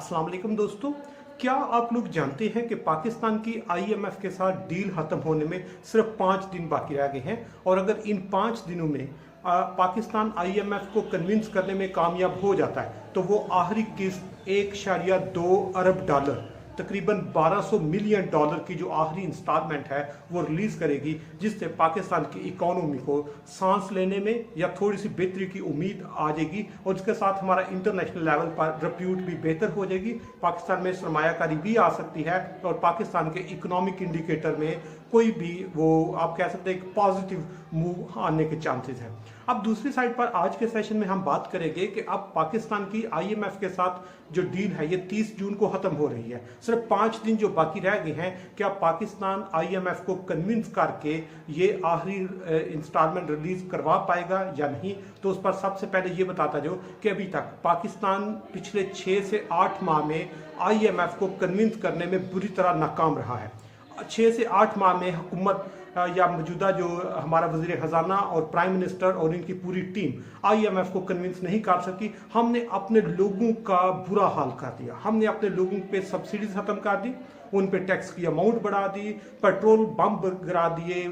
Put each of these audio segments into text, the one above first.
अस्सलाम वालेकुम दोस्तों, क्या आप लोग जानते हैं कि पाकिस्तान की आईएमएफ के साथ डील खत्म होने में सिर्फ 5 दिन बाकी रह गए हैं और अगर इन 5 दिनों में पाकिस्तान आईएमएफ को कन्विंस करने में कामयाब हो जाता है तो वो आखिरी किस्त 1.2 अरब डॉलर तकरीबन 1200 मिलियन डॉलर की जो आखिरी इंस्टॉलमेंट है वो रिलीज करेगी, जिससे पाकिस्तान की इकोनॉमी को सांस लेने में या थोड़ी सी बेहतरी की उम्मीद आ जाएगी और इसके साथ हमारा इंटरनेशनल लेवल पर रेप्यूट भी बेहतर हो जाएगी। पाकिस्तान में सरमायाकारी भी आ सकती है और पाकिस्तान के इकोनॉमिक इंडिकेटर में कोई भी वो आप कह सकते हैं एक पॉजिटिव मूव आने के चांसेस हैं। अब दूसरी साइड पर आज के सेशन में हम बात करेंगे कि अब पाकिस्तान की आईएमएफ के साथ जो डील है ये 30 जून को खत्म हो रही है, सिर्फ 5 दिन जो बाकी रह गए हैं। क्या पाकिस्तान आईएमएफ को कन्विंस करके ये आखिरी इंस्टॉलमेंट रिलीज करवा पाएगा या नहीं? तो उस पर सबसे पहले ये बताता जाओ कि अभी तक पाकिस्तान पिछले 6 से 8 माह में आईएमएफ को कन्विंस करने में बुरी तरह नाकाम रहा है। 6 से 8 माह में हुकूमत या मौजूदा जो हमारा वजीर खजाना और प्राइम मिनिस्टर और इनकी पूरी टीम आईएमएफ को कन्विंस नहीं कर सकी। हमने अपने लोगों का बुरा हाल कर दिया, हमने अपने लोगों पे सब्सिडीज खत्म कर दी, उन पे टैक्स की अमाउंट बढ़ा दी, पेट्रोल बम गिरा दिए,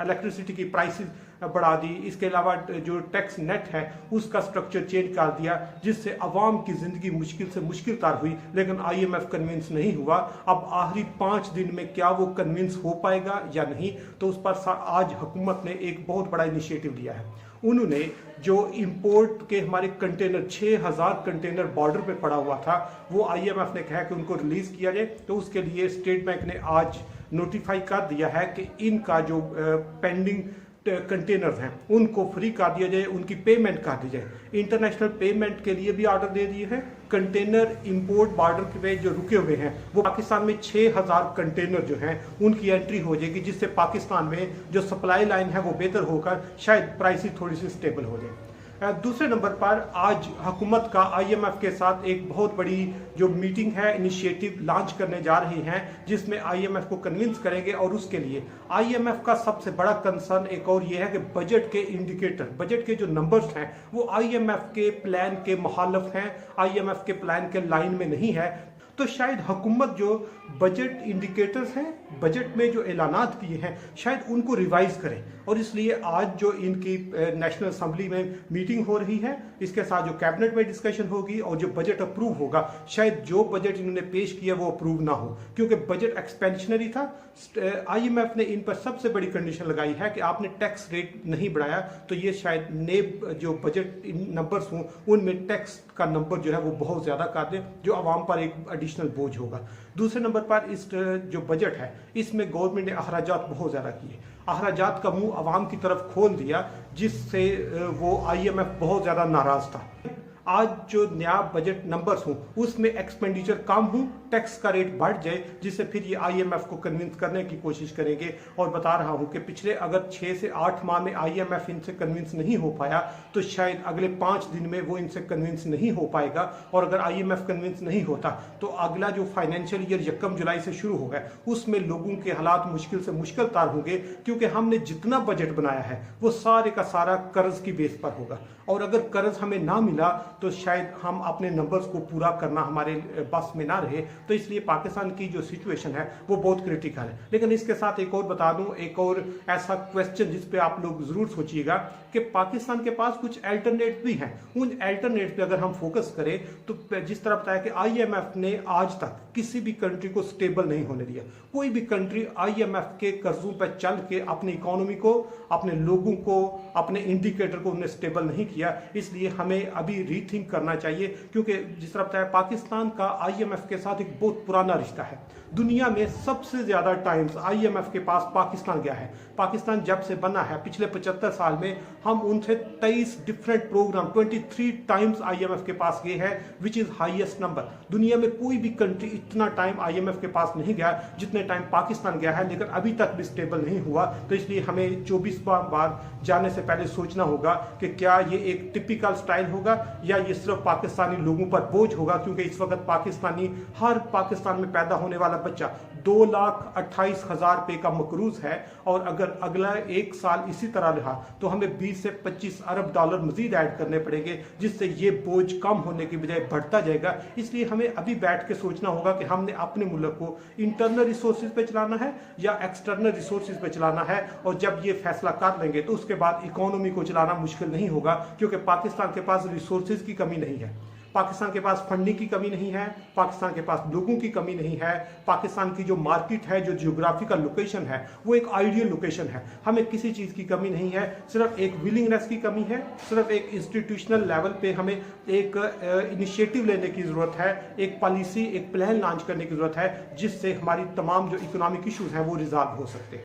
इलेक्ट्रिसिटी की प्राइसेस बढ़ा दी, इसके अलावा जो टैक्स नेट है उसका स्ट्रक्चर चेंज कर दिया, जिससे अवाम की ज़िंदगी मुश्किल से मुश्किल तर हुई। लेकिन आईएमएफ कन्विंस नहीं हुआ। अब आखिरी 5 दिन में क्या वो कन्विंस हो पाएगा या नहीं? तो उस पर आज हुकूमत ने एक बहुत बड़ा इनिशिएटिव लिया है। उन्होंने जो इंपोर्ट के हमारे कंटेनर 6000 कंटेनर बॉर्डर पे पड़ा हुआ था वो आईएमएफ ने कहा कि उनको रिलीज किया जाए। तो उसके लिए स्टेट बैंक ने आज नोटिफाई कर दिया है कि इनका जो पेंडिंग कंटेनर्स हैं उनको फ्री कर दिया जाए, उनकी पेमेंट कर दी जाए। इंटरनेशनल पेमेंट के लिए भी ऑर्डर दे दिए हैं। कंटेनर इंपोर्ट बॉर्डर पे जो रुके हुए हैं वो पाकिस्तान में 6000 कंटेनर जो हैं उनकी एंट्री हो जाएगी, जिससे पाकिस्तान में जो सप्लाई लाइन है वो बेहतर होकर शायद प्राइसेस थोड़ी सी स्टेबल हो जाए। दूसरे नंबर पर आज हुकूमत का आईएमएफ के साथ एक बहुत बड़ी जो मीटिंग है, इनिशिएटिव लॉन्च करने जा रही हैं, जिसमें आईएमएफ को कन्विंस करेंगे। और उसके लिए आईएमएफ का सबसे बड़ा कंसर्न एक और ये है कि बजट के इंडिकेटर, बजट के जो नंबर्स हैं वो आईएमएफ के प्लान के मुखालिफ हैं, आईएमएफ के प्लान के लाइन में नहीं है। तो शायद हुकूमत जो बजट इंडिकेटर्स हैं, बजट में जो ऐलानात किए हैं, शायद उनको रिवाइज करें। और इसलिए आज जो इनकी नेशनल असम्बली में मीटिंग हो रही है, इसके साथ जो कैबिनेट में डिस्कशन होगी और जो बजट अप्रूव होगा, शायद जो बजट इन्होंने पेश किया वो अप्रूव ना हो, क्योंकि बजट एक्सपेंशनरी था। आईएमएफ ने इन पर सबसे बड़ी कंडीशन लगाई है कि आपने टैक्स रेट नहीं बढ़ाया, तो ये शायद नए जो बजट नंबर्स हों उनमें टैक्स का नंबर जो है वो बहुत ज़्यादा कर दें, जो आवाम पर एक एडिशनल बोझ होगा। दूसरे नंबर पर इस जो बजट है इसमें गवर्नमेंट ने अखराजात बहुत ज़्यादा किए, अखराजात का मुंह आवाम की तरफ खोल दिया, जिससे वो आईएमएफ बहुत ज़्यादा नाराज़ था। आज जो नया बजट नंबर्स हों उसमें एक्सपेंडिचर कम हो, टैक्स का रेट बढ़ जाए, जिससे फिर ये आईएमएफ को कन्विंस करने की कोशिश करेंगे। और बता रहा हूं कि पिछले अगर 6 से 8 माह में आईएमएफ इनसे कन्विंस नहीं हो पाया तो शायद अगले 5 दिन में वो इनसे कन्विंस नहीं हो पाएगा। और अगर आईएमएफ कन्विंस नहीं होता तो अगला जो फाइनेंशियल ईयर 1 जुलाई से शुरू होगा उसमें लोगों के हालात मुश्किल से मुश्किल तार होंगे, क्योंकि हमने जितना बजट बनाया है वो सारे का सारा कर्ज की बेस पर होगा। और अगर कर्ज हमें ना मिला तो शायद हम अपने नंबर्स को पूरा करना हमारे बस में ना रहे। तो इसलिए पाकिस्तान की जो सिचुएशन है वो बहुत क्रिटिकल है। लेकिन इसके साथ एक और बता दूं, एक और ऐसा क्वेश्चन जिस पे आप लोग जरूर सोचिएगा कि पाकिस्तान के पास कुछ अल्टरनेट भी हैं। उन अल्टरनेट पे अगर हम फोकस करें तो जिस तरह बताया कि आईएमएफ ने आज तक किसी भी कंट्री को स्टेबल नहीं होने दिया। कोई भी कंट्री आईएमएफ के कर्जों पर चल के अपनी इकोनॉमी को, अपने लोगों को, अपने इंडिकेटर को उन्हें स्टेबल नहीं किया। इसलिए हमें अभी रीथिंक करना चाहिए, क्योंकि जिस तरह बताया पाकिस्तान का आईएमएफ के साथ एक बहुत पुराना रिश्ता है। दुनिया में सबसे ज्यादा टाइम्स आईएमएफ के पास पाकिस्तान गया है। पाकिस्तान जब से बना है पिछले 75 साल में हम उनसे 23 डिफरेंट प्रोग्राम 23 टाइम्स आईएमएफ के पास गए हैं, विच इज हाईएस्ट नंबर। दुनिया में कोई भी कंट्री इतना टाइम आईएमएफ के पास नहीं गया जितने टाइम पाकिस्तान गया है, लेकिन अभी तक भी स्टेबल नहीं हुआ। तो इसलिए हमें 24 बार जाने से पहले सोचना होगा कि क्या ये एक टिपिकल स्टाइल होगा या क्या ये सिर्फ पाकिस्तानी लोगों पर बोझ होगा, क्योंकि इस वक्त हर पाकिस्तान में पैदा होने वाला बच्चा 2,28,000 रुपये का मकरूज है, और अगर अगला एक साल इसी तरह रहा तो हमें 20 से 25 अरब डॉलर मजीद ऐड करने पड़ेंगे, जिससे ये बोझ कम होने की बजाय बढ़ता जाएगा। इसलिए हमें अभी बैठ के सोचना होगा कि हमने अपने मुल्क को इंटरनल रिसोर्सेज पे चलाना है या एक्सटर्नल रिसोर्सेज पे चलाना है, और जब ये फैसला कर लेंगे तो उसके बाद इकोनॉमी को चलाना मुश्किल नहीं होगा, क्योंकि पाकिस्तान के पास रिसोर्सेज की कमी नहीं है, पाकिस्तान के पास फंडिंग की कमी नहीं है, पाकिस्तान के पास लोगों की कमी नहीं है, पाकिस्तान की जो मार्केट है, जो जियोग्राफिकल लोकेशन है, वो एक आइडियल लोकेशन है। हमें किसी चीज़ की कमी नहीं है, सिर्फ एक विलिंगनेस की कमी है, सिर्फ एक इंस्टीट्यूशनल लेवल पे हमें एक इनिशिएटिव लेने की ज़रूरत है, एक पॉलिसी, एक प्लान लॉन्च करने की ज़रूरत है, जिससे हमारी तमाम जो इकोनॉमिक इशूज़ हैं वो रिजॉल्व हो सकते हैं।